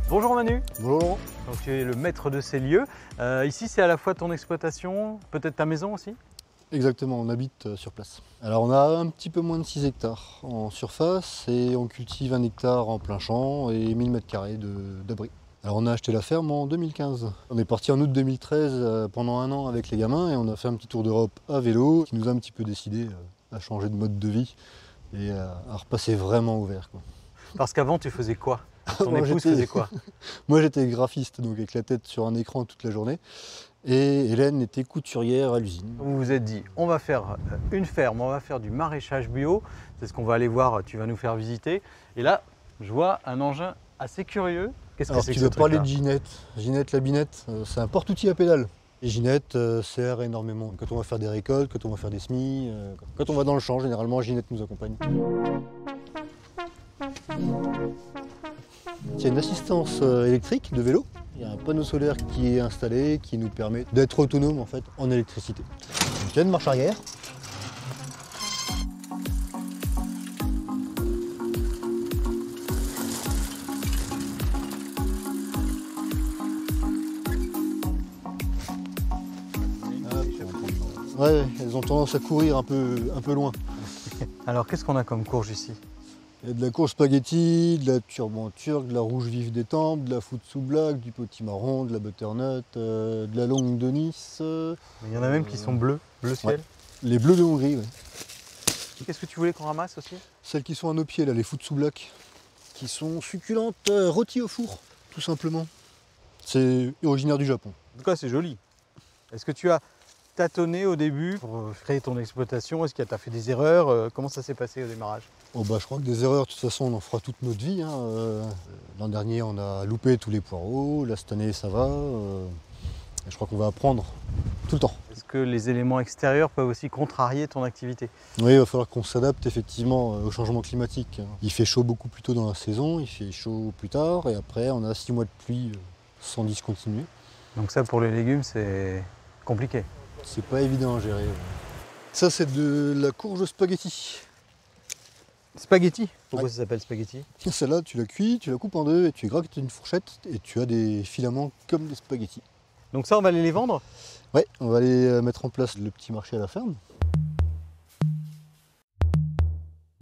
Bonjour Manu. Bonjour Laurent. Donc, tu es le maître de ces lieux. Ici, c'est à la fois ton exploitation, peut-être ta maison aussi? Exactement, on habite sur place. Alors on a un petit peu moins de 6 hectares en surface et on cultive 1 hectare en plein champ et 1000 m² d'abri. Alors on a acheté la ferme en 2015. On est parti en août 2013 pendant 1 an avec les gamins et on a fait un petit tour d'Europe à vélo qui nous a un petit peu décidé à changer de mode de vie et à repasser vraiment ouvert, quoi. Parce qu'avant, tu faisais quoi? Ton Moi, épouse faisait quoi? Moi j'étais graphiste, donc avec la tête sur un écran toute la journée. Et Hélène était couturière à l'usine. Vous vous êtes dit, on va faire une ferme, on va faire du maraîchage bio. C'est ce qu'on va aller voir, tu vas nous faire visiter. Et là, je vois un engin assez curieux. Qu'est-ce que Alors c'est tu que vas ce parler truc-là? de Ginette. Ginette la binette, c'est un porte-outil à pédale. Et Ginette sert énormément. Quand on va faire des récoltes, quand on va faire des semis, quand on va dans le champ, généralement Ginette nous accompagne. Il y a une assistance électrique de vélo. Il y a un panneau solaire qui est installé, qui nous permet d'être autonome en fait en électricité. Donc il y a une marche arrière. Ouais, elles ont tendance à courir un peu loin. Alors, qu'est-ce qu'on a comme courge ici? Il y a de la courge spaghetti, de la turban turc, de la rouge vive des tempes, de la futsu-black, du potimarron, de la butternut, de la longue de Nice. Il y en a même qui sont bleus, bleu ciel. Ouais. Les bleus de Hongrie, ouais. Qu'est-ce que tu voulais qu'on ramasse aussi? Celles qui sont à nos pieds, là, les futsu-black, qui sont succulentes, rôties au four, tout simplement. C'est originaire du Japon. En tout cas, c'est joli. Est-ce que tu as tâtonné au début pour créer ton exploitation? Est-ce que tu as fait des erreurs? Comment ça s'est passé au démarrage? Oh bah, je crois que des erreurs, de toute façon, on en fera toute notre vie, hein. L'an dernier, on a loupé tous les poireaux. Là, cette année, ça va. Et je crois qu'on va apprendre tout le temps. Est-ce que les éléments extérieurs peuvent aussi contrarier ton activité? Oui, il va falloir qu'on s'adapte effectivement au changement climatique. Il fait chaud beaucoup plus tôt dans la saison, il fait chaud plus tard, et après, on a 6 mois de pluie sans discontinuer. Donc ça, pour les légumes, c'est compliqué. C'est pas évident à gérer. Ça, c'est de la courge spaghetti. Spaghetti? Pourquoi Ouais. ça s'appelle spaghetti? Celle-là, tu la cuis, tu la coupes en deux, et tu grattes une fourchette, et tu as des filaments comme des spaghettis. Donc ça, on va aller les vendre? Ouais, on va aller mettre en place le petit marché à la ferme.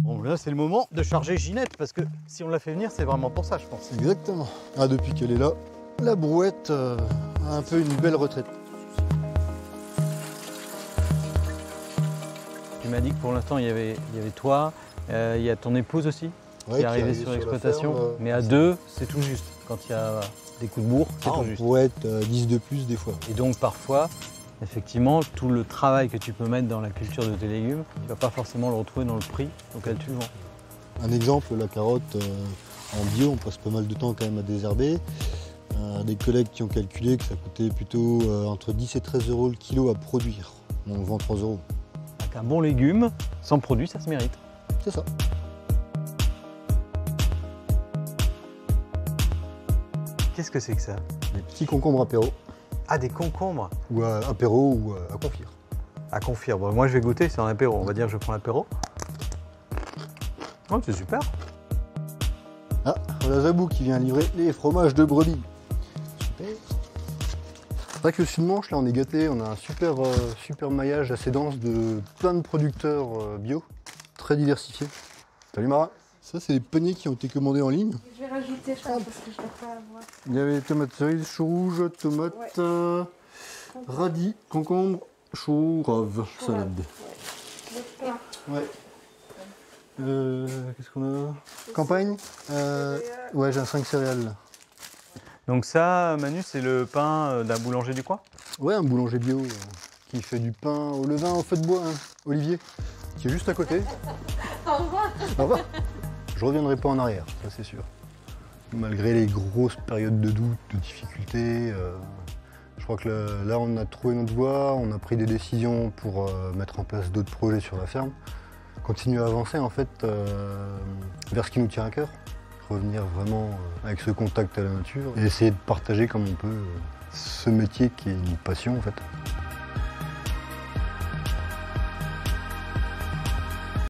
Bon, là, c'est le moment de charger Ginette, parce que si on l'a fait venir, c'est vraiment pour ça, je pense. Exactement. Ah, depuis qu'elle est là, la brouette a un peu une belle retraite. Tu m'as dit que pour l'instant, il y avait toi, il y a ton épouse aussi, Ouais, qui est arrivée sur la l'exploitation. ferme, Mais à deux, c'est tout juste. Quand il y a des coups de bourre, c'est tout on juste. pourrait être 10 de plus des fois. Et donc, parfois, effectivement, tout le travail que tu peux mettre dans la culture de tes légumes, tu ne vas pas forcément le retrouver dans le prix auquel tu le vends. Un exemple, la carotte en bio, on passe pas mal de temps quand même à désherber. Des collègues qui ont calculé que ça coûtait plutôt entre 10 et 13 euros le kilo à produire. On vend 3 euros. Donc, un bon légume, sans produit, ça se mérite. C'est ça. Qu'est-ce que c'est que ça? Des petits concombres apéro. Ah, des concombres Ou apéro ou à confire. à confire. Bon, moi, je vais goûter, c'est un apéro. On va dire que je prends l'apéro. Oh, c'est super. Ah, voilà Zabou qui vient livrer les fromages de brebis. Super. C'est vrai que le Sud-Manche, là, on est gâté. On a un super maillage assez dense de plein de producteurs bio, très diversifiés. Salut Mara. Ça, c'est les paniers qui ont été commandés en ligne. Je vais rajouter ça parce que je ne dois pas avoir. Il y avait tomates cerises, choux rouges, tomates, Ouais. radis, concombres, choux rave, salade. Le pain. Ouais. Qu'est-ce qu'on a? Campagne Ouais, j'ai un 5 céréales. Là. Donc ça, Manu, c'est le pain d'un boulanger du coin? Ouais, un boulanger bio qui fait du pain au levain, au feu de bois, hein, Olivier, qui est juste à côté. Au revoir. Au revoir. Je reviendrai pas en arrière, ça c'est sûr. Malgré les grosses périodes de doute, de difficultés, je crois que là on a trouvé notre voie, on a pris des décisions pour mettre en place d'autres projets sur la ferme. Continuer à avancer en fait vers ce qui nous tient à cœur. Revenir vraiment avec ce contact à la nature et essayer de partager comme on peut ce métier qui est une passion en fait.